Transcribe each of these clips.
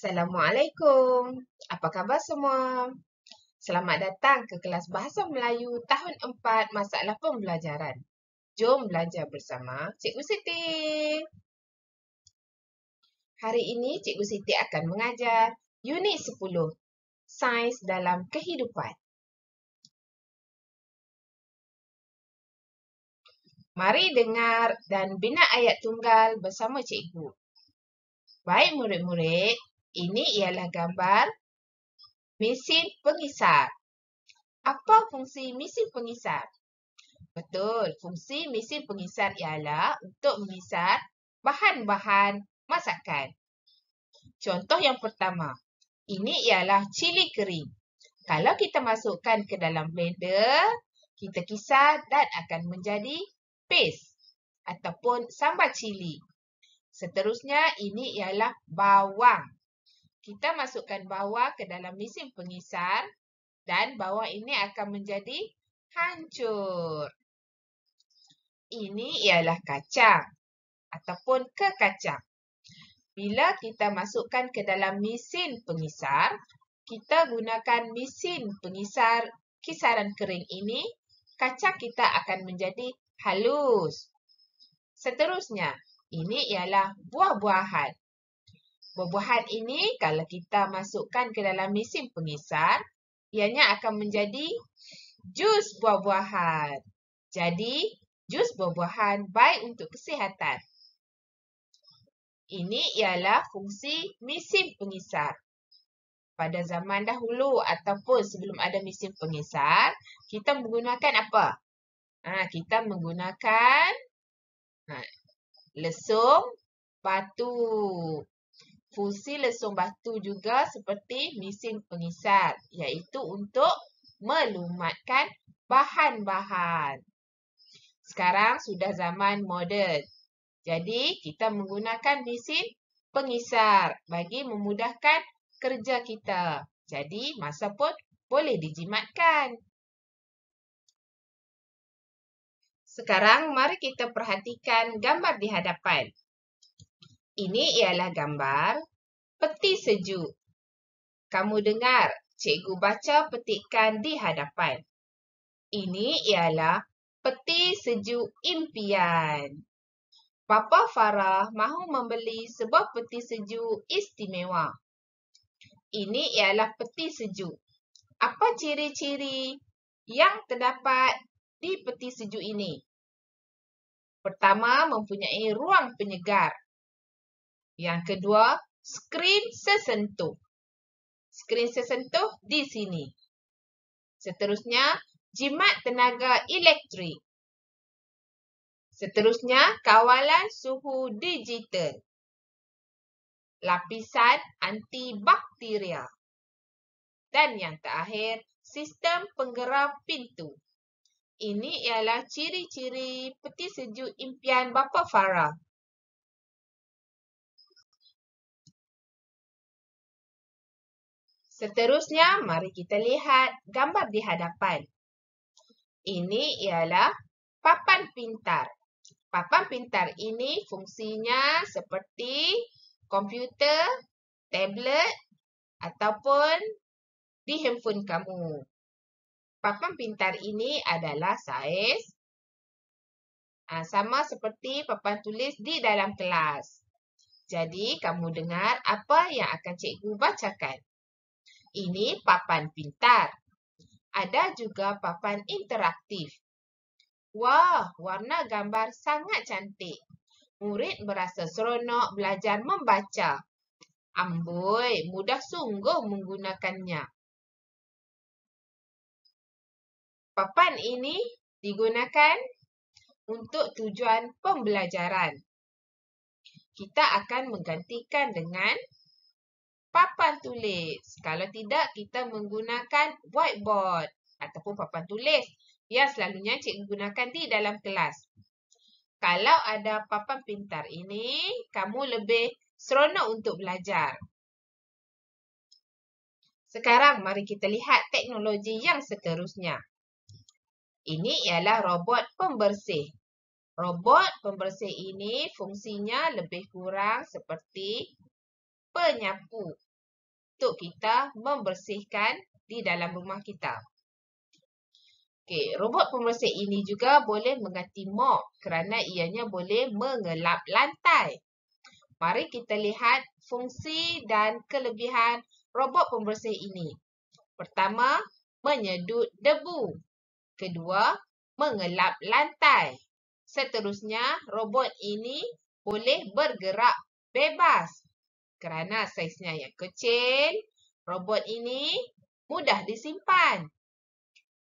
Assalamualaikum. Apa khabar semua? Selamat datang ke kelas Bahasa Melayu tahun 4 masalah pembelajaran. Jom belajar bersama Cikgu Siti. Hari ini Cikgu Siti akan mengajar Unit 10, Sains dalam Kehidupan. Mari dengar dan bina ayat tunggal bersama Cikgu. Baik murid-murid, ini ialah gambar mesin pengisar. Apa fungsi mesin pengisar? Betul, fungsi mesin pengisar ialah untuk mengisar bahan-bahan masakan. Contoh yang pertama, ini ialah cili kering. Kalau kita masukkan ke dalam blender, kita kisar dan akan menjadi paste ataupun sambal cili. Seterusnya, ini ialah bawang. Kita masukkan bawang ke dalam mesin pengisar dan bawang ini akan menjadi hancur. Ini ialah kacang ataupun kekacang. Bila kita masukkan ke dalam mesin pengisar, kita gunakan mesin pengisar kisaran kering ini, kacang kita akan menjadi halus. Seterusnya, ini ialah buah-buahan. Buah-buahan ini kalau kita masukkan ke dalam mesin pengisar, ianya akan menjadi jus buah-buahan. Jadi, jus buah-buahan baik untuk kesihatan. Ini ialah fungsi mesin pengisar. Pada zaman dahulu ataupun sebelum ada mesin pengisar, kita menggunakan apa? Kita menggunakan lesung batu. Fungsi lesung batu juga seperti mesin pengisar, iaitu untuk melumatkan bahan-bahan. Sekarang sudah zaman moden. Jadi, kita menggunakan mesin pengisar bagi memudahkan kerja kita. Jadi, masa pun boleh dijimatkan. Sekarang, mari kita perhatikan gambar di hadapan. Ini ialah gambar peti sejuk. Kamu dengar cikgu baca petikan di hadapan. Ini ialah peti sejuk impian. Bapa Farah mahu membeli sebuah peti sejuk istimewa. Ini ialah peti sejuk. Apa ciri-ciri yang terdapat di peti sejuk ini? Pertama, mempunyai ruang penyegar. Yang kedua, skrin sesentuh. Skrin sesentuh di sini. Seterusnya, jimat tenaga elektrik. Seterusnya, kawalan suhu digital. Lapisan antibakteria. Dan yang terakhir, sistem penggeram pintu. Ini ialah ciri-ciri peti sejuk impian Bapa Farah. Seterusnya, mari kita lihat gambar di hadapan. Ini ialah papan pintar. Papan pintar ini fungsinya seperti komputer, tablet ataupun di handphone kamu. Papan pintar ini adalah saiz sama seperti papan tulis di dalam kelas. Jadi, kamu dengar apa yang akan cikgu bacakan. Ini papan pintar. Ada juga papan interaktif. Wah, warna gambar sangat cantik. Murid merasa seronok belajar membaca. Amboi, mudah sungguh menggunakannya. Papan ini digunakan untuk tujuan pembelajaran. Kita akan menggantikan dengan papan tulis. Kalau tidak, kita menggunakan whiteboard ataupun papan tulis yang selalunya cikgu gunakan di dalam kelas. Kalau ada papan pintar ini, kamu lebih seronok untuk belajar. Sekarang, mari kita lihat teknologi yang seterusnya. Ini ialah robot pembersih. Robot pembersih ini fungsinya lebih kurang seperti penyapu. untuk kita membersihkan di dalam rumah kita. Okey, robot pembersih ini juga boleh mengganti mop kerana ianya boleh mengelap lantai. Mari kita lihat fungsi dan kelebihan robot pembersih ini. Pertama, menyedut debu. Kedua, mengelap lantai. Seterusnya, robot ini boleh bergerak bebas. Kerana saiznya yang kecil, robot ini mudah disimpan.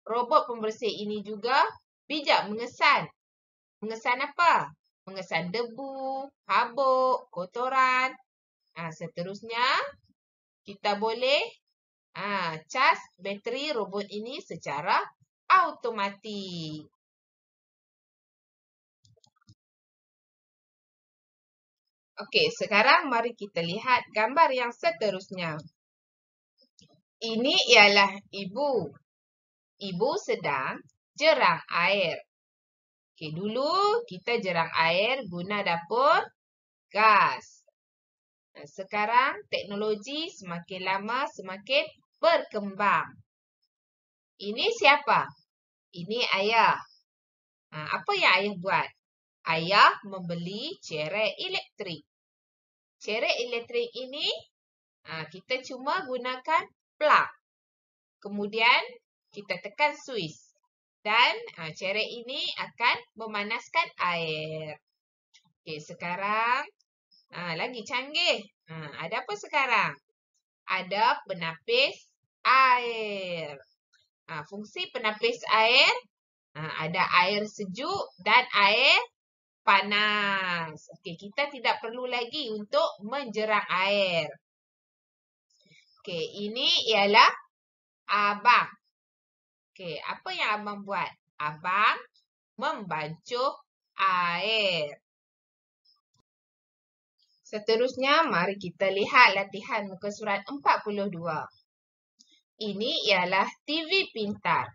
Robot pembersih ini juga bijak mengesan. Mengesan apa? Mengesan debu, habuk, kotoran. Seterusnya, kita boleh cas bateri robot ini secara automatik. Okey, sekarang mari kita lihat gambar yang seterusnya. Ini ialah ibu. Ibu sedang jerang air. Okey, dulu kita jerang air guna dapur gas. Sekarang teknologi semakin lama semakin berkembang. Ini siapa? Ini ayah. Apa yang ayah buat? Ayah membeli cerek elektrik. Cerek elektrik ini kita cuma gunakan plug. Kemudian kita tekan switch. Dan cerek ini akan memanaskan air. Okey, sekarang lagi canggih. Ada apa sekarang? Ada penapis air. Fungsi penapis air, ada air sejuk dan air panas. Okey, kita tidak perlu lagi untuk menjerang air. Okey, ini ialah abang. Okey, apa yang abang buat? Abang membancuh air. Seterusnya, mari kita lihat latihan muka surat 42. Ini ialah TV pintar.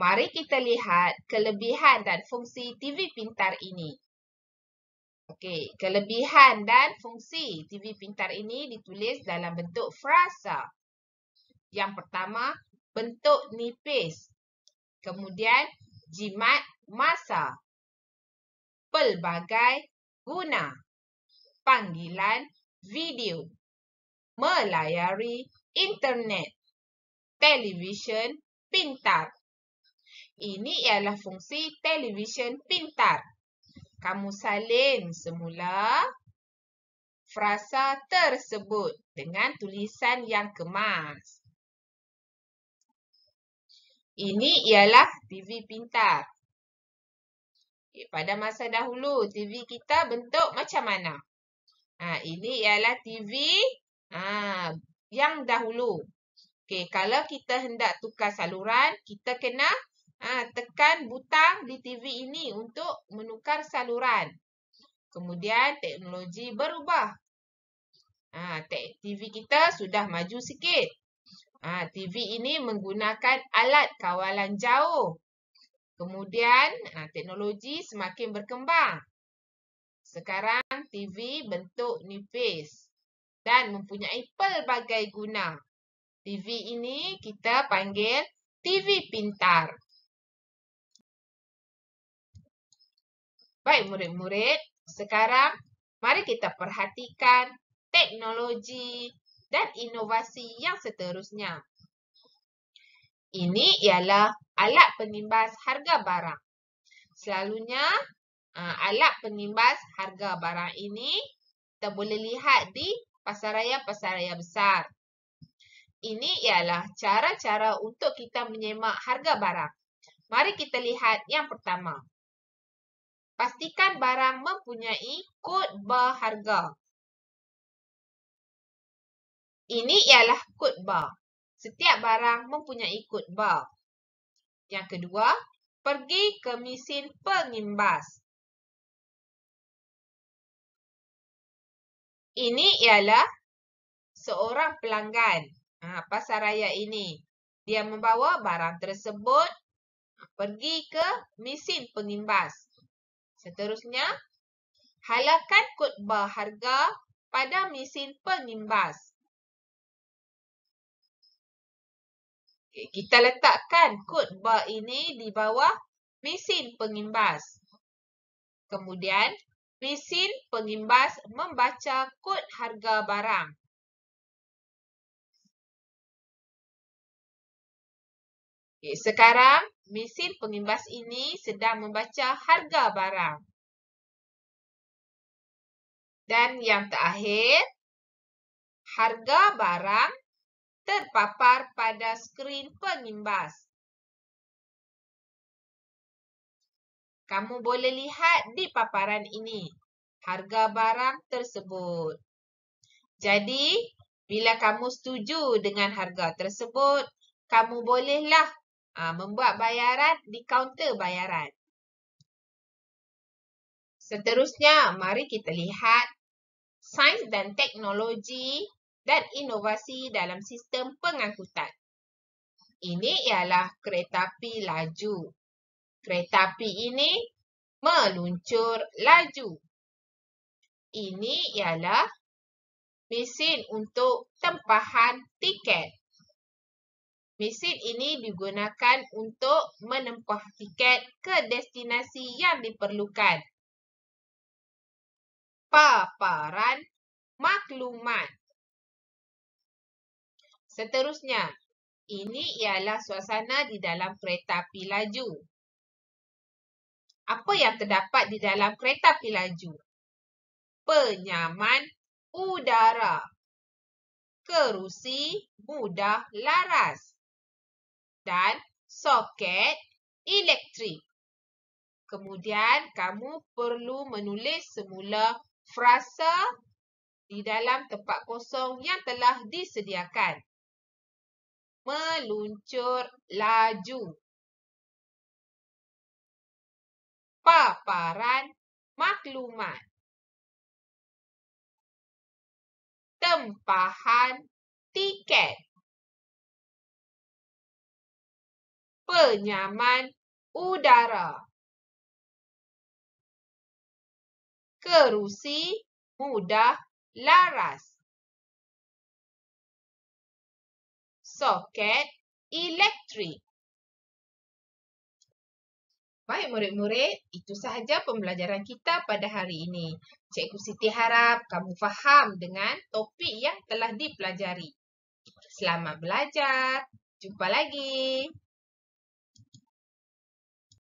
Mari kita lihat kelebihan dan fungsi TV pintar ini. Okey, kelebihan dan fungsi TV pintar ini ditulis dalam bentuk frasa. Yang pertama, bentuk nipis. Kemudian, jimat masa. Pelbagai guna. Panggilan video. Melayari internet. Televisyen pintar. Ini ialah fungsi televisyen pintar. Kamu salin semula frasa tersebut dengan tulisan yang kemas. Ini ialah TV pintar. Pada masa dahulu, TV kita bentuk macam mana? Ini ialah TV yang dahulu. Okey, kalau kita hendak tukar saluran, kita kena tekan butang di TV ini untuk menukar saluran. Kemudian teknologi berubah. TV kita sudah maju sikit. TV ini menggunakan alat kawalan jauh. Kemudian teknologi semakin berkembang. Sekarang TV bentuk nipis dan mempunyai pelbagai guna. TV ini kita panggil TV pintar. Baik murid-murid, sekarang mari kita perhatikan teknologi dan inovasi yang seterusnya. Ini ialah alat penimbas harga barang. Selalunya, alat penimbas harga barang ini kita boleh lihat di pasaraya-pasaraya besar. Ini ialah cara-cara untuk kita menyemak harga barang. Mari kita lihat yang pertama. Pastikan barang mempunyai kod bar harga. Ini ialah kod bar. Setiap barang mempunyai kod bar. Yang kedua, pergi ke mesin pengimbas. Ini ialah seorang pelanggan pasaraya ini. Dia membawa barang tersebut pergi ke mesin pengimbas. Seterusnya, halakan kod bar harga pada mesin pengimbas. Kita letakkan kod bar ini di bawah mesin pengimbas. Kemudian, mesin pengimbas membaca kod harga barang. Sekarang, mesin pengimbas ini sedang membaca harga barang. Dan yang terakhir, harga barang terpapar pada skrin pengimbas. Kamu boleh lihat di paparan ini harga barang tersebut. Jadi, bila kamu setuju dengan harga tersebut, kamu bolehlah membuat bayaran di kaunter bayaran. Seterusnya, mari kita lihat sains dan teknologi dan inovasi dalam sistem pengangkutan. Ini ialah keretapi laju. Keretapi ini meluncur laju. Ini ialah mesin untuk tempahan tiket. Mesin ini digunakan untuk menempah tiket ke destinasi yang diperlukan. Paparan maklumat. Seterusnya, ini ialah suasana di dalam keretapi laju. Apa yang terdapat di dalam keretapi laju? Penyaman udara, kerusi mudah laras, dan soket elektrik. Kemudian, kamu perlu menulis semula frasa di dalam tempat kosong yang telah disediakan. Meluncur laju. Paparan maklumat. Tempahan tiket. Penyaman udara. Kerusi mudah laras. Soket elektrik. Baik murid-murid, itu sahaja pembelajaran kita pada hari ini. Cikgu Siti harap kamu faham dengan topik yang telah dipelajari. Selamat belajar. Jumpa lagi.